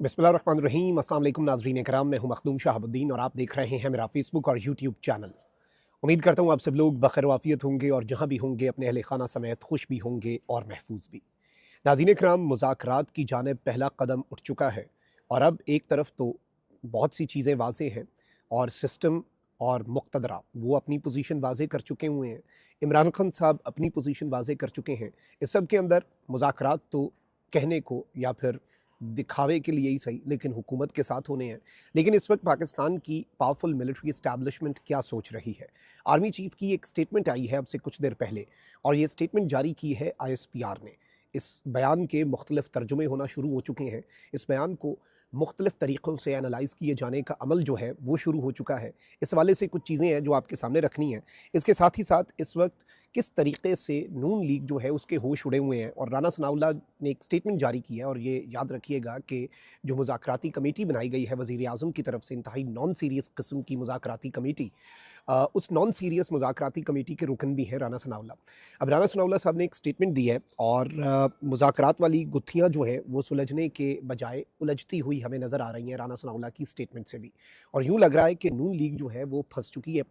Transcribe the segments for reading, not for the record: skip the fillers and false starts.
बिस्मिल्लाहिर्रहमानिर्रहीम। अस्सलाम वालेकुम नाज़रीन इकराम, मैं हूं मखदूम शहाबुद्दीन और आप देख रहे हैं मेरा फेसबुक और यूट्यूब चैनल। उम्मीद करता हूं आप सब लोग बखैर वाफ़ियत होंगे और जहां भी होंगे अपने अहले खाना समेत खुश भी होंगे और महफूज भी। नाज़रीन इकराम, मुज़ाकरात की जानिब पहला कदम उठ चुका है और अब एक तरफ तो बहुत सी चीज़ें वाज़ेह हैं और सिस्टम और मुक़तदरा वो अपनी पोजीशन वाज़ेह कर चुके हुए हैं। इमरान खान साहब अपनी पोजीशन वाज़ेह कर चुके हैं। इस सब के अंदर मुज़ाकरात तो कहने को या फिर दिखावे के लिए ही सही, लेकिन हुकूमत के साथ होने हैं। लेकिन इस वक्त पाकिस्तान की पावरफुल मिलिट्री इस्टेब्लिशमेंट क्या सोच रही है? आर्मी चीफ की एक स्टेटमेंट आई है अब से कुछ देर पहले और ये स्टेटमेंट जारी की है ISPR ने। इस बयान के मुख्तलिफ तर्जुमे होना शुरू हो चुके हैं। इस बयान को मुख्तलिफ तरीक़ों से एनालाइज़ किए जाने का अमल जो है वो शुरू हो चुका है। इस हवाले से कुछ चीज़ें हैं जो आपके सामने रखनी है। इसके साथ ही साथ इस वक्त किस तरीके से नून लीग जो है उसके होश उड़े हुए हैं और राना सनाउल्लाह ने एक स्टेटमेंट जारी की है और ये याद रखिएगा कि जो मुज़ाकराती कमेटी बनाई गई है वज़ीर आज़म की तरफ से, इंतहाई नॉन सीरियस किस्म की मुज़ाकराती कमेटी, उस नॉन सीरियस मुज़ाकराती कमेटी के रुकन भी हैं राना सनाउल्लाह। अब राना सनाउल्लाह साहब ने एक स्टेटमेंट दी है और मुज़ाकरात वाली गुत्थियाँ जो हैं वो सुलझने के बजाय उलझती हुई हमें नज़र आ रही हैं राना सनाउल्लाह की स्टेटमेंट से भी। और यूँ लग रहा है कि नून लीग जो है वो फँस चुकी है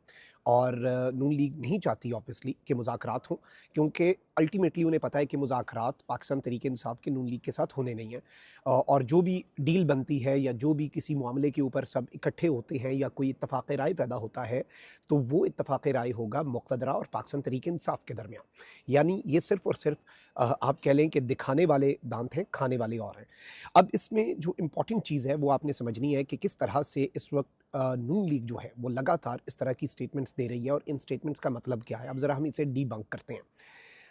और नून लीग नहीं चाहती ऑब्वियसली कि मुज़ाकरात हों, क्योंकि अल्टीमेटली उन्हें पता है कि मुज़ाकरात पाकिस्तान तहरीक इंसाफ के नून लीग के साथ होने नहीं हैं। और जो भी डील बनती है या जो भी किसी मामले के ऊपर सब इकट्ठे होते हैं या कोई इत्तफ़ाक़ राय पैदा होता है, तो वो इत्तफ़ाक़ राय होगा मुक़तदरा और पाकिस्तान तहरीक इंसाफ के दरमियान। यानी ये सिर्फ़ और सिर्फ़ आप कह लें कि दिखाने वाले दांत हैं, खाने वाले और हैं। अब इसमें जो इम्पॉर्टेंट चीज़ है वो आपने समझनी है कि किस तरह से इस वक्त नून लीग जो है वो लगातार इस तरह की स्टेटमेंट्स दे रही है और इन स्टेटमेंट्स का मतलब क्या है। अब ज़रा हम इसे डीबंक करते हैं।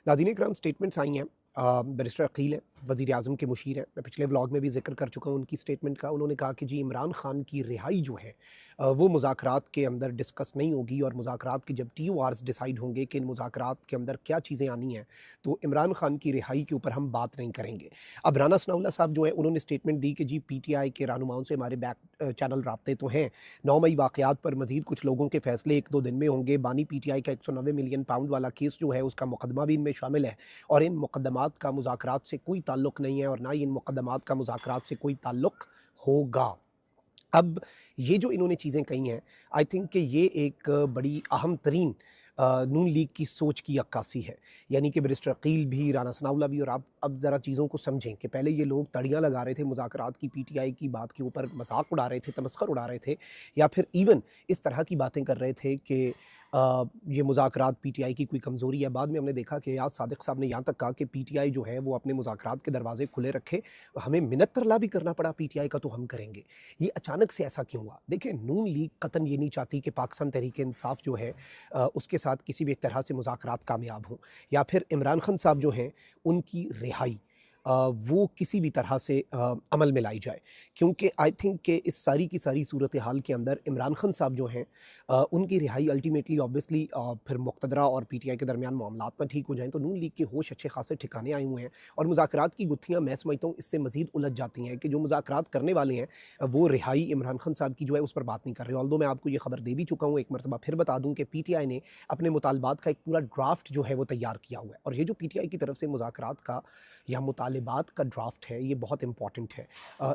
नाज़रीन इकराम, स्टेटमेंट्स आई हैं, बैरिस्टर अकील हैं, वज़ीर आज़म के मुशीर हैं। मैं पिछले व्लॉग में भी ज़िक्र कर चुका हूँ उनकी स्टेटमेंट का। उन्होंने कहा कि जी इमरान खान की रिहाई जो है वो मुज़ाकरात के अंदर डिस्कस नहीं होगी और मुज़ाकरात के जब TORs डिसाइड होंगे कि इन मुज़ाकरात के अंदर क्या चीज़ें आनी हैं, तो इमरान खान की रिहाई के ऊपर हम बात नहीं करेंगे। अब राना सनाउल्लाह साहब जो है उन्होंने स्टेटमेंट दी कि जी PTI के रहनुमाओं से हमारे बैक चैनल राब्ते तो हैं। 9 मई वाक़यात पर मज़ीद कुछ लोगों के फ़ैसले 1-2 दिन में होंगे। बानी PTI का 190 मिलियन पाउंड वाला केस जो है उसका मुकदमा भी इनमें शामिल है और इन मुकदमात का मुज़ाकरात से कोई ताल्लुक़ नहीं है और ना ही इन मुकदमात का मुज़ाकरात से कोई ताल्लुक़ होगा। अब ये जो इन्होंने चीज़ें कही हैं, आई थिंक कि ये एक बड़ी अहम तरीन नून लीग की सोच की अक्कासी है। यानी कि बैरिस्टर अकील भी, राना सनाउल्लाह भी। और आप अब ज़रा चीज़ों को समझें कि पहले ये लोग तड़ियाँ लगा रहे थे मुज़ाकरात की, PTI की बात के ऊपर मज़ाक उड़ा रहे थे, तमस्खर उड़ा रहे थे या फिर इवन इस तरह की बातें कर रहे थे कि ये मुज़ाकरात PTI की कोई कमज़ोरी है। बाद में हमने देखा कि याद सादिक साहब ने यहाँ तक कहा कि PTI जो है वो अपने मुज़ाकरात के दरवाज़े खुले रखे, हमें मिन्नत तरला भी करना पड़ा PTI का तो हम करेंगे। ये अचानक से ऐसा क्यों हुआ? देखिए, नून लीग कतन ये नहीं चाहती कि पाकिस्तान तहरीक इंसाफ जो है उसके साथ किसी भी तरह से मुज़ाकरात कामयाब हों या फिर इमरान खान साहब जो हैं उनकी रिहाई वो किसी भी तरह से अमल में लाई जाए। क्योंकि आई थिंक कि इस सारी की सारी सूरत हाल के अंदर इमरान खान साहब जो हैं उनकी रिहाई अल्टीमेटली ऑब्वियसली फिर मुक़तदरा और PTI के दरमियान मामलात ना ठीक हो जाएँ तो नून लीग के होश अच्छे खासे ठिकाने आए हुए हैं और मुज़ाकरात की गुत्थियाँ मैं समझता हूँ इससे मज़ीद उलझ जाती हैं कि जो मुज़ाकरात करने वाले हैं वो रिहाई इमरान खान साहब की जो है उस पर बात नहीं कर रहे। ऑल्दो मैं आपको ये खबर दे भी चुका हूँ, एक मरतबा फिर बता दूँ कि PTI ने अपने मुतालबात का एक पूरा ड्राफ्ट जो है वो तैयार किया हुआ है और ये जो PTI की तरफ से मुज़ाकरात का या मुतालबात का ड्राफ्ट है ये बहुत इंपॉर्टेंट है।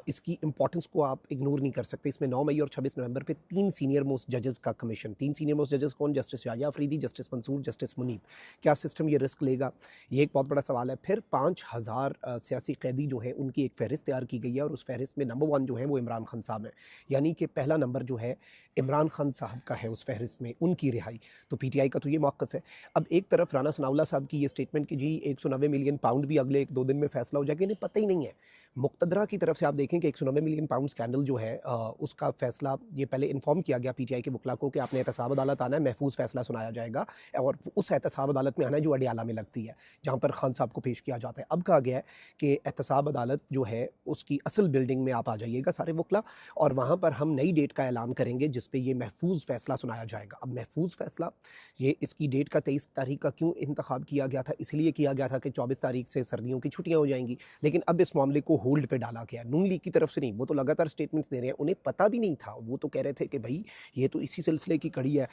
इसकी इंपॉर्टेंस को आप इग्नोर नहीं कर सकते। इसमें 9 मई और 26 नवंबर पे 3 सीनियर मोस्ट जजेस का कमीशन। 3 सीनियर मोस्ट जजेस कौन? Justice Yahya Afridi, justice Mansoor, justice Munib. क्या सिस्टम ये रिस्क लेगा? ये एक बहुत बड़ा सवाल है। फिर 5000 सियासी कैदी जो हैं उनकी एक फ़हरिस्त तैयार की गई है और उस फ़हरिस्त में नंबर 1 जो है वो इमरान खान साहब हैं। यानी कि पहला नंबर जो है इमरान खान साहब का है उस फ़हरिस्त में, उनकी रिहाई। तो PTI का तो ये मौक़िफ़ है। अब एक तरफ राना सनाउल्लाह साहब की ये स्टेटमेंट कि जी 190 मिलियन पाउंड भी अगले 1-2 दिन में फ़ैसला हो जाएगा, इन्हें पता ही नहीं है। मुक़तदरा की तरफ से आप देखें कि 190 मिलियन पाउंड स्कैंडल जो है उसका फ़ैसला ये पहले इन्फ़ॉर्म किया गया PTI के वकला को कि आपने एहतसाब अदालत आना है, महफूज़ फ़ैसला सुनाया जाएगा और उस एहतसाब अदालत में आना है जो अडयाला में लगती है, जहाँ पर खान साहब को पेश किया जाता है। अब कहा गया है कि एहतसाब अदालत जो है उसकी असल बिल्डिंग में आप आ जाइएगा सारे वकला और वहाँ पर हम नई डेट का ऐलान करेंगे जिस पे ये महफूज़ फ़ैसला सुनाया जाएगा। अब महफूज़ फ़ैसला, ये इसकी डेट का 23 तारीख का क्यों इंतखाब किया गया था? इसलिए किया गया था कि 24 तारीख से सर्दियों की छुट्टियाँ हो जाएँगी। जाएंगी। लेकिन अब इस मामले को होल्ड पे डाला गया, नून लीग की तरफ से नहीं, वो तो लगातार स्टेटमेंट्स दे रहे हैं, उन्हें पता भी नहीं था, वो तो कह रहे थे कि भाई ये तो इसी सिलसिले की कड़ी है,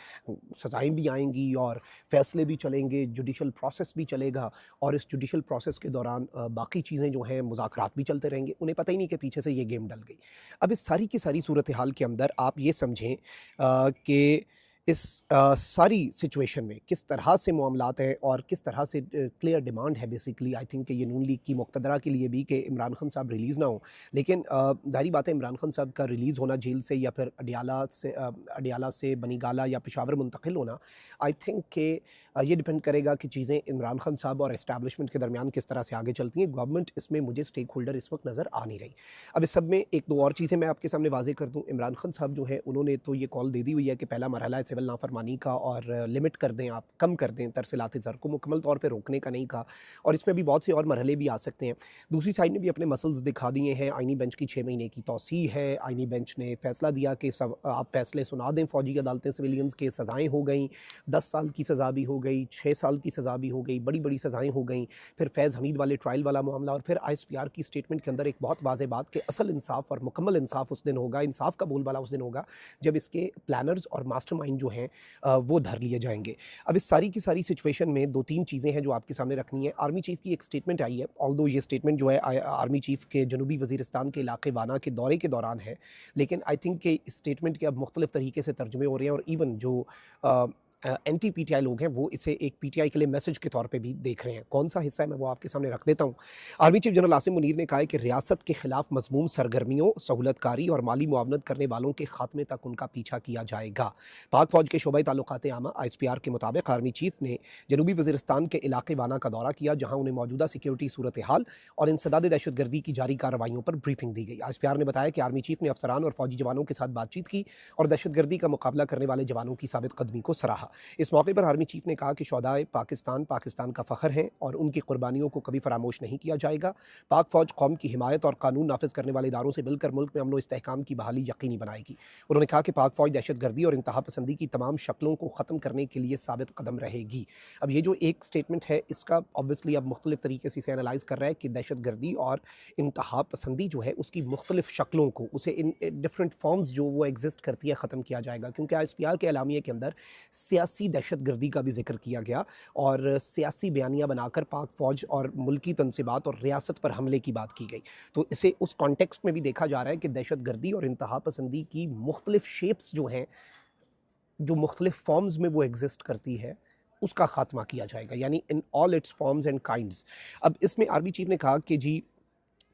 सजाएं भी आएंगी और फैसले भी चलेंगे, जुडिशल प्रोसेस भी चलेगा और इस जुडिशल प्रोसेस के दौरान बाकी चीज़ें जो हैं मुज़ाकरात भी चलते रहेंगे। उन्हें पता ही नहीं कि पीछे से ये गेम डल गई। अब इस सारी की सारी सूरत हाल के अंदर आप ये समझें कि इस सारी सिचुएशन में किस तरह से मामलात हैं और किस तरह से क्लियर डिमांड है बेसिकली आई थिंक कि ये नून लीग की मुक़्तदरा के लिए भी कि इमरान खान साहब रिलीज़ ना हो। लेकिन ज़ाहिर बात है इमरान खान साहब का रिलीज़ होना जेल से या फिर अडियाला से बनीगाला या पेशावर मुंतकिल होना, आई थिंक कि ये डिपेंड करेगा कि चीज़ें इमरान खान साहब और इस्टेब्लिशमेंट के दरमियान किस तरह से आगे चलती हैं। गवर्नमेंट इसमें मुझे स्टेक होल्डर इस वक्त नज़र आ नहीं रही। अब इस सब में एक दो और चीज़ें मैं आपके सामने वाज़ेह कर दूँ। इमरान खान साहब जो है उन्होंने तो ये कॉल दे दी हुई है कि पहला मरहला सिविल नाफरमानी का और लिमिट कर दें, आप कम कर दें तरसीलात ज़र को, मुकम्मल तौर पे रोकने का नहीं कहा और इसमें भी बहुत से और मरहले भी आ सकते हैं। दूसरी साइड ने भी अपने मसल्स दिखा दिए हैं। आइनी बेंच की 6 महीने की तौसी है। आइनी बेंच ने फैसला दिया कि सब आप फैसले सुना दें, फ़ौजी अदालतें सिविलियंस के सज़ाएँ हो गई, 10 साल की सज़ा भी हो गई, 6 साल की सज़ा भी हो गई, बड़ी बड़ी सज़ाएँ हो गई। फिर फैज़ हमीद वाले ट्रायल वाला मामला और फिर ISPR की स्टेटमेंट के अंदर एक बहुत वाज़ेह बात कि असल इंसाफ और मुकम्मल इंसाफ उस दिन होगा, इंसाफ का बोलबाला उस दिन होगा जब इसके प्लानर्स और मास्टरमाइंड जो हैं वो धर लिए जाएंगे। अब इस सारी की सारी सिचुएशन में 2-3 चीज़ें हैं जो आपके सामने रखनी है। आर्मी चीफ़ की एक स्टेटमेंट आई है, ऑल्दो ये स्टेटमेंट जो है आर्मी चीफ़ के जनूबी वज़ीरिस्तान के इलाके वाना के दौरे के दौरान है, लेकिन आई थिंक कि इस स्टेटमेंट के अब मुख्तलिफ़ तरीके से तर्जुमे हो रहे हैं और इवन जो एंटी PTI लोग हैं वो इसे एक PTI के लिए मैसेज के तौर पे भी देख रहे हैं। कौन सा हिस्सा है मैं वो आपके सामने रख देता हूँ। Army chief general Asim Munir ने कहा है कि रियासत के खिलाफ मज़मूम सरगर्मियों, सहूलतकारी और माली मुआवनत करने वालों के खात्मे तक उनका पीछा किया जाएगा। पाक फ़ौज के शोबे ताल्लुकात आमा ISPR के मुताबिक आर्मी चीफ ने जनूबी वज़ीरिस्तान के इलाके वाना का दौरा किया, जहाँ उन्हें मौजूदा सिक्योरिटी सूरत हाल और इंसदाद दहशतगर्दी की जारी कार्रवाइयों पर ब्रीफिंग दी गई। ISPR ने बताया कि आर्मी चीफ ने अफसरान और फौजी जवानों के साथ बातचीत की और दहशतगर्दी का मुकाबला करने वाले जवानों की साबित कदमी को सराहा। इस मौके पर आर्मी चीफ ने कहा कि शोहदाए पाकिस्तान पाकिस्तान का फ़ख्र हैं और उनकी कुर्बानियों को कभी फरामोश नहीं किया जाएगा। पाक फ़ौज कौम की हिमायत और कानून नाफिज करने वाले इदारों से मिलकर मुल्क में अमन व इस्तेहकाम की बहाली यकीनी बनाएगी। उन्होंने कहा कि पाक फ़ौज दहशतगर्दी और इंतहा पसंदी की तमाम शक्लों को ख़त्म करने के लिए साबित कदम रहेगी। अब ये जो एक स्टेटमेंट है इसका ऑब्वियसली अब मुख्तलिफ तरीके से एनालाइज़ कर रहा है कि दहशतगर्दी और इंतहा पसंदी जो है उसकी मुख्तलिफ शक्लों को, उसे इन डिफरेंट फॉर्म्स जो वो एग्जिस्ट करती है ख़त्म किया जाएगा। क्योंकि ISPR के एलामिया के अंदर सियासी दहशतगर्दी का भी जिक्र किया गया और सियासी बयानियाँ बनाकर पाक फ़ौज और मुल्की तनसीबात और रियासत पर हमले की बात की गई। तो इसे उस कॉन्टेक्स्ट में भी देखा जा रहा है कि दहशतगर्दी और इंतहा पसंदी की मुख्तलिफ शेप्स जो हैं, जो मुख्तलिफ फॉर्म्स में वो एग्जिस्ट करती है, उसका खात्मा किया जाएगा, यानी in all it's forms and kinds. अब इसमें आर्मी चीफ ने कहा कि जी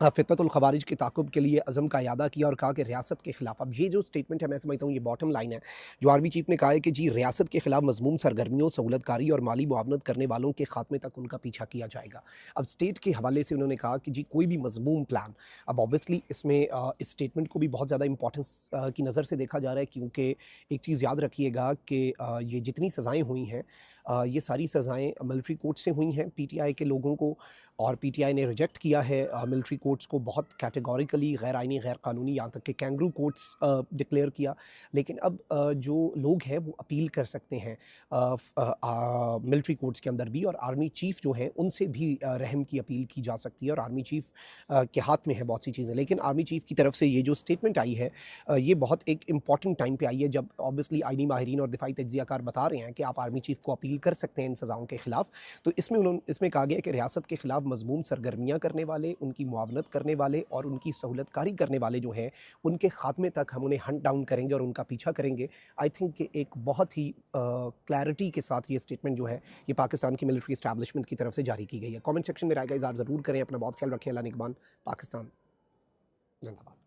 फितनतुल खवारिज के ताक़ुब के लिए अज़म का इयादा किया और कहा कि रियासत के खिलाफ, अब ये जो स्टेटमेंट है मैं समझता हूँ ये बॉटम लाइन है जो आर्मी चीफ ने कहा है कि जी रियासत के खिलाफ मज़मूम सरगर्मियों, सहूलतकारी और माली मुआवनत करने वालों के खात्मे तक उनका पीछा किया जाएगा। अब स्टेट के हवाले से उन्होंने कहा कि जी कोई भी मज़मूम प्लान, अब ऑब्वियसली इसमें इस स्टेटमेंट को भी बहुत ज़्यादा इंपॉर्टेंस की नज़र से देखा जा रहा है, क्योंकि एक चीज़ याद रखिएगा कि ये जितनी सज़ाएँ हुई हैं ये सारी सज़ाएँ मिलिट्री कोर्ट से हुई हैं PTI के लोगों को, और PTI ने रिजेक्ट किया है मिलिट्री कोर्ट्स को बहुत कैटेगोरिकली, गैर आइनी, गैर कानूनी, यहाँ तक कि कैंगरू कोर्ट्स डिक्लेयर किया। लेकिन अब जो लोग हैं वो अपील कर सकते हैं मिलिट्री कोर्ट्स के अंदर भी, और आर्मी चीफ जो हैं उनसे भी रहम की अपील की जा सकती है और आर्मी चीफ के हाथ में है बहुत सी चीज़ें। लेकिन आर्मी चीफ की तरफ से ये जो स्टेटमेंट आई है ये बहुत एक इंपॉर्टेंट टाइम पे आई है, जब ऑब्वियसली आइनी माहिरीन और दिफाई तज्ज़ियाकार बता रहे हैं कि आप आर्मी चीफ को अपील कर सकते हैं इन सज़ाओं के खिलाफ। तो इसमें कहा गया कि रियासत के खिलाफ मज़मूम सरगर्मियाँ करने वाले, उनकी मुआवनत करने वाले और उनकी सहूलतकारी करने वाले जो हैं उनके खात्मे तक हम उन्हें हंट डाउन करेंगे और उनका पीछा करेंगे। आई थिंक कि एक बहुत ही क्लैरिटी के साथ ये स्टेटमेंट जो है ये पाकिस्तान की मिलिट्री इस्टेब्लिशमेंट की तरफ से जारी की गई है। कमेंट सेक्शन में राय का इज़हार ज़रूर करें। अपना बहुत ख्याल रखें। अल्लाह निगहबान। पाकिस्तान जिंदाबाद।